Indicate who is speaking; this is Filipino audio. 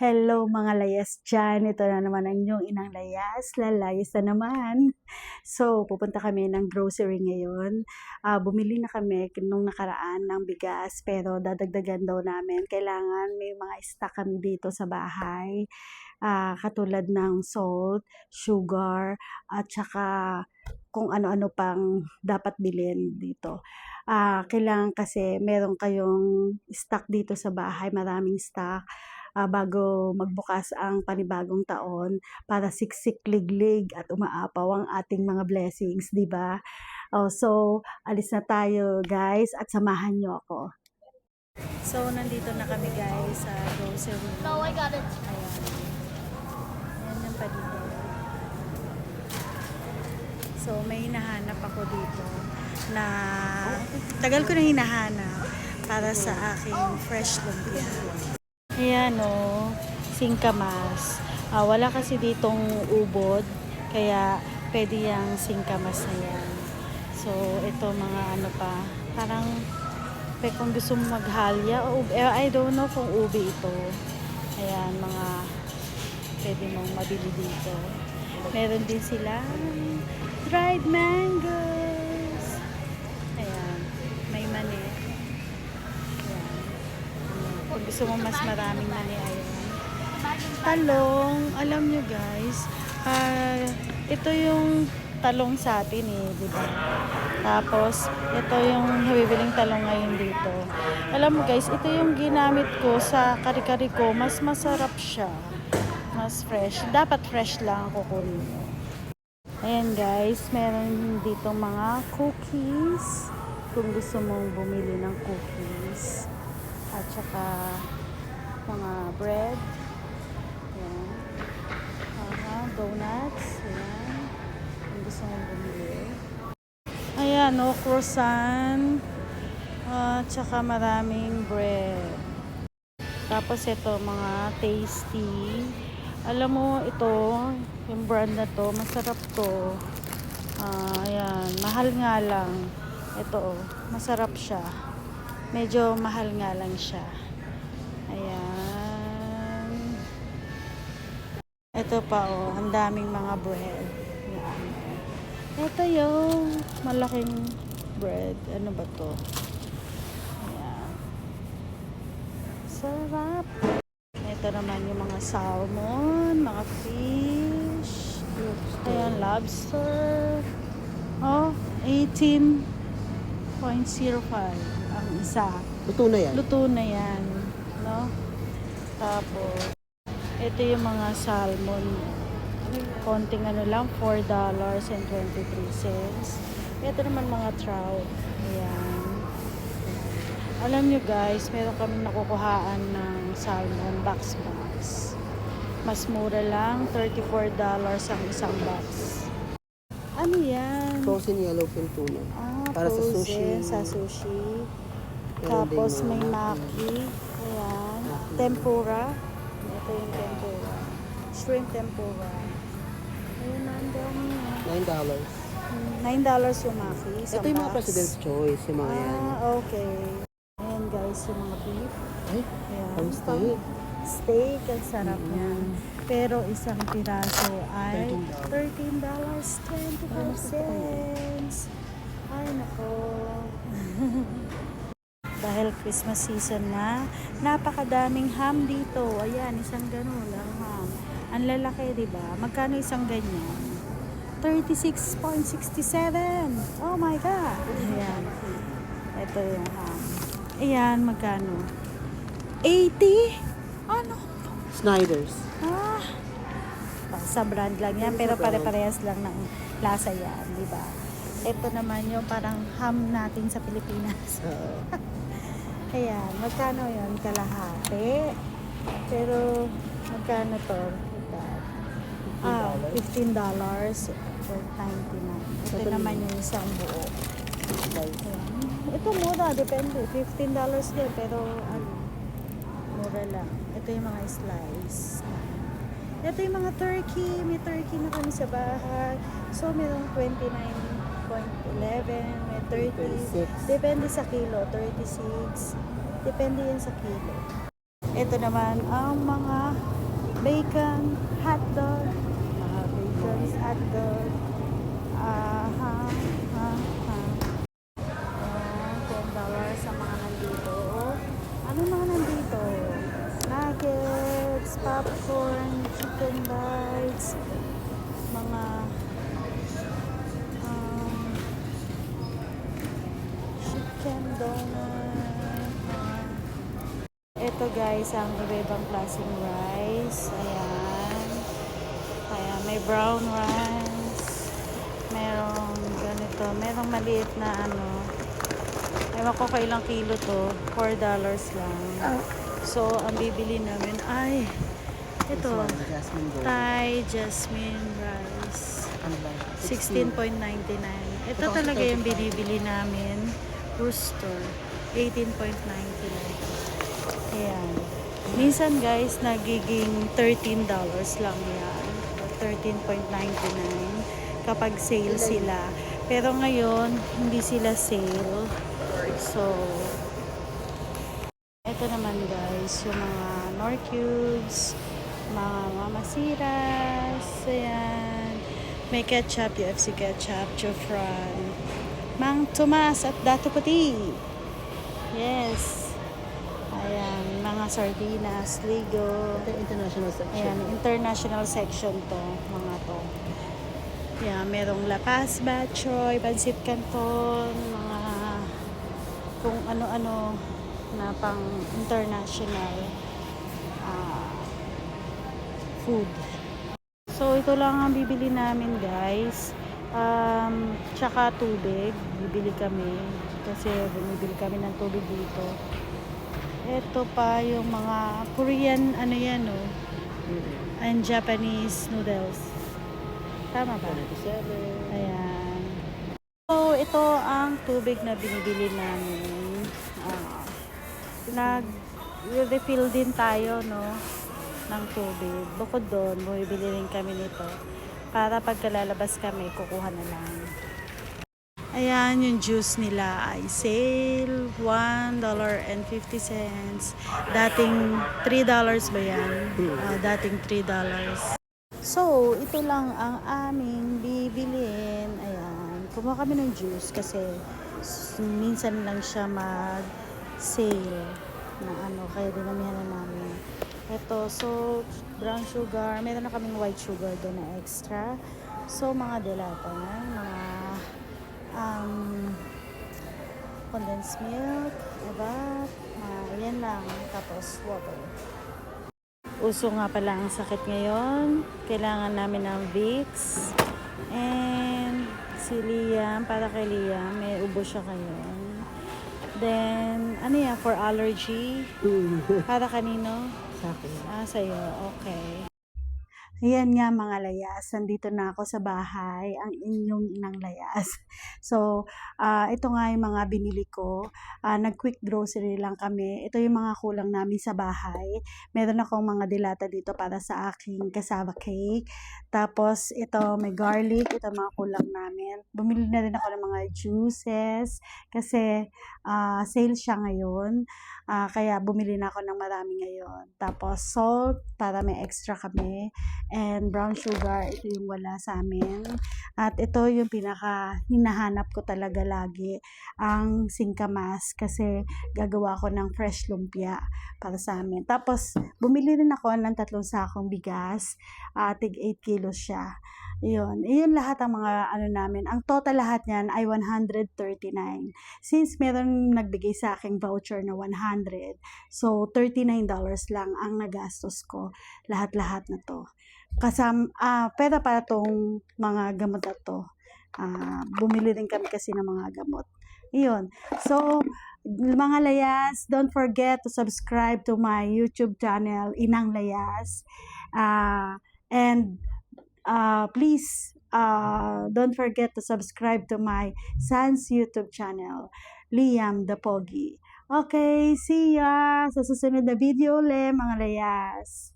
Speaker 1: Hello mga layas dyan. Ito na naman ang inyong inang layas. Lalayas na naman. So, pupunta kami ng grocery ngayon. Bumili na kami nung nakaraan ng bigas pero dadagdagan daw namin. Kailangan may mga stock kami dito sa bahay. Katulad ng salt, sugar, at saka kung ano-ano pang dapat bilhin dito. Kailangan kasi meron kayong stock dito sa bahay, maraming stock bago magbukas ang panibagong taon para siksik, liglig at umaapaw ang ating mga blessings, di ba? So, alis na tayo guys at samahan nyo ako. So, nandito na kami guys sa grocery.
Speaker 2: No, I got it.
Speaker 1: Ayan. Ayan yung paligid. So, may hinahanap ako dito na tagal ko na hinahanap para sa aking fresh lumpia. Ayan o, singkamas. Wala kasi ditong ubod, kaya pwede yung singkamas na yan. So, ito mga ano pa, parang kung gusto mo maghalya, I don't know kung ubi ito. Ayan, mga pwede mong mabili dito. Meron din sila dried mangoes. Ayan, may mani. Kung gusto mo mas maraming mani, ayan. Talong, alam nyo guys, ito yung talong sa atin di ba? Tapos, ito yung nabibiling talong ngayon dito. Alam mo guys, ito yung ginamit ko sa kari-kari ko, mas masarap siya. Mas fresh. Dapat fresh lang ang kukunin mo. Ayan guys, meron dito mga cookies. Kung gusto mong bumili ng cookies. At saka mga bread. Ayan. Donuts. Ayan. Kung gusto mong bumili. Ayan, croissant. At saka maraming bread. Tapos ito, mga tasty. Alam mo, ito, yung brand na to, masarap to. Ayan, mahal nga lang. Ito, masarap siya. Medyo mahal nga lang siya. Ayan. Ito pa ang daming mga bread. Ayan. Ito yung malaking bread. Ano ba to? Ayan. Sarap. Ito naman yung mga salmon, mga fish. Ayan, lobster. 18.05 ang isa.
Speaker 3: Luto na yan?
Speaker 1: Luto na yan. No? Tapos, ito yung mga salmon. Konting ano lang, $4.23. Ito naman mga trout. Ayan. Alam nyo guys, meron kami nakukuhaan ng salmon box. Mas mura lang, $34 ang isang box. Ano yan?
Speaker 3: Frozen yellowfin tuna. Para sa sushi.
Speaker 1: Sa sushi.
Speaker 3: Meron
Speaker 1: Tapos
Speaker 3: din
Speaker 1: may
Speaker 3: mga
Speaker 1: maki. Ayan. Tempura. Ito yung tempura. Shrimp tempura. Ayun na, ang dami na.
Speaker 3: $9.
Speaker 1: $9 yung maki.
Speaker 3: Ito yung mga President's Choice, yung mga yan.
Speaker 1: Okay. Ayan guys, yung mga beef.
Speaker 3: Ay,
Speaker 1: Ayan.
Speaker 3: ang steak.
Speaker 1: Steak, ang sarap niyan. Pero isang piraso ay $13.24. Ay, nako. Dahil Christmas season na, napakadaming ham dito. Ayan, isang ganun lang ham. Ang lalaki, di ba? Magkano isang ganyan? $36.67. Oh my God. Ayan. Ito yung ham. Ayan, magkano? 80? Ano?
Speaker 3: Snyder's.
Speaker 1: Sa brand lang yan, pero pare-parehas lang ng lasa yan, di ba? Ito naman yung parang ham natin sa Pilipinas. Ayan, magkano yun? Kalahati. Pero, magkano to? $15.99. Ito naman yung isang buo. Ayan. Ito mura, depende. $15 din, pero mura lang. Ito yung mga slice. Ito yung mga turkey. May turkey na kami sa bahay. So, mayroong 29.11. May 30.
Speaker 3: 36.
Speaker 1: Depende sa kilo. 36. Depende yan sa kilo. Ito naman ang mga bacon hot dog. Bacon hot dog. $10 sa mga nandito. Ano mga nandito? Nuggets, popcorn, chicken bites, mga chicken donut. Ito guys, ang iba-ibang klaseng rice. Ayan. Ayan, may brown rice. Merong ganito. Merong maliit na ano. Ewan ko kailang kilo to. $4 lang. So, ang bibili namin ay ito.
Speaker 3: Jasmine Gold.
Speaker 1: Thai jasmine rice.
Speaker 3: Ano ba?
Speaker 1: 16.99. Ito talaga yung binibili namin. Rooster. 18.99. Ayan. Minsan guys, nagiging $13 lang yan. 13.99 kapag sale sila. Pero ngayon, hindi sila sale. So, ito naman guys, yung mga Knorr cubes, mga mamasiras, ayan. May ketchup, UFC ketchup, Jofran, Mang Tomas at Dato Puti. Yes. Ayan, mga sardinas, Ligo.
Speaker 3: Ito yung international section.
Speaker 1: Ayan, international section to, mga to. Ayan, merong La Paz, Batchoy, Pancit Canton, mga kung ano-ano na pang international food. So, ito lang ang bibili namin guys. Tsaka tubig, bibili kami kasi bumibili kami ng tubig dito. Ito pa yung mga Korean ano yan no, and Japanese noodles. Tama ba?
Speaker 3: 27.
Speaker 1: Ayan. So, ito ang tubig na binibili namin. Nag-refill din tayo no ng tubig. Bukod doon, bumibili rin kami nito para pagkalalabas kami, kukuha na lang. Ayan, yung juice nila ay sale, $1.50. Dating $3 ba yan? Dating $3. So, ito lang ang aming bibilin. Ayan, kumuha kami ng juice kasi minsan lang siya mag-sale na ano, kaya dinamihan na namin. Ito, so, brown sugar. Meron na kaming white sugar doon na extra. So, mga delata na, mga condensed milk, diba? Yan lang. Tapos, water. Uso nga pala ang sakit ngayon. Kailangan namin ng Vicks. And, si Liam, para kay Liam, may ubo siya ngayon. Then, ano yan, for allergy? Para kanino?
Speaker 3: Sa akin.
Speaker 1: Sa'yo. Okay. Ayan nga mga layas, nandito na ako sa bahay, ang inyong inang layas. So, ito nga yung mga binili ko. Nag-quick grocery lang kami. Ito yung mga kulang namin sa bahay. Meron akong mga dilata dito para sa aking cassava cake. Tapos, ito may garlic. Ito mga kulang namin. Bumili na rin ako ng mga juices kasi sale siya ngayon. Kaya bumili na ako ng marami ngayon. Tapos, salt para may extra kami. And brown sugar, ito yung wala sa amin. At ito yung pinaka hinahanap ko talaga lagi, ang singkamas kasi gagawa ko ng fresh lumpia para sa amin. Tapos bumili rin ako ng 3 sakong bigas, tig 8 kilos siya. Iyon lahat ang mga ano namin. Ang total lahat niyan ay 139. Since meron nagbigay sa aking voucher na 100, so $39 lang ang nagastos ko lahat-lahat na to. Pera para tong mga gamot na to. Bumili rin kami kasi ng mga gamot. Iyon. So, mga layas, don't forget to subscribe to my YouTube channel, Inang Layas. And please, don't forget to subscribe to my son's YouTube channel, Liam the Pogi. Okay, see ya sa susunod na video ulit, mga layas.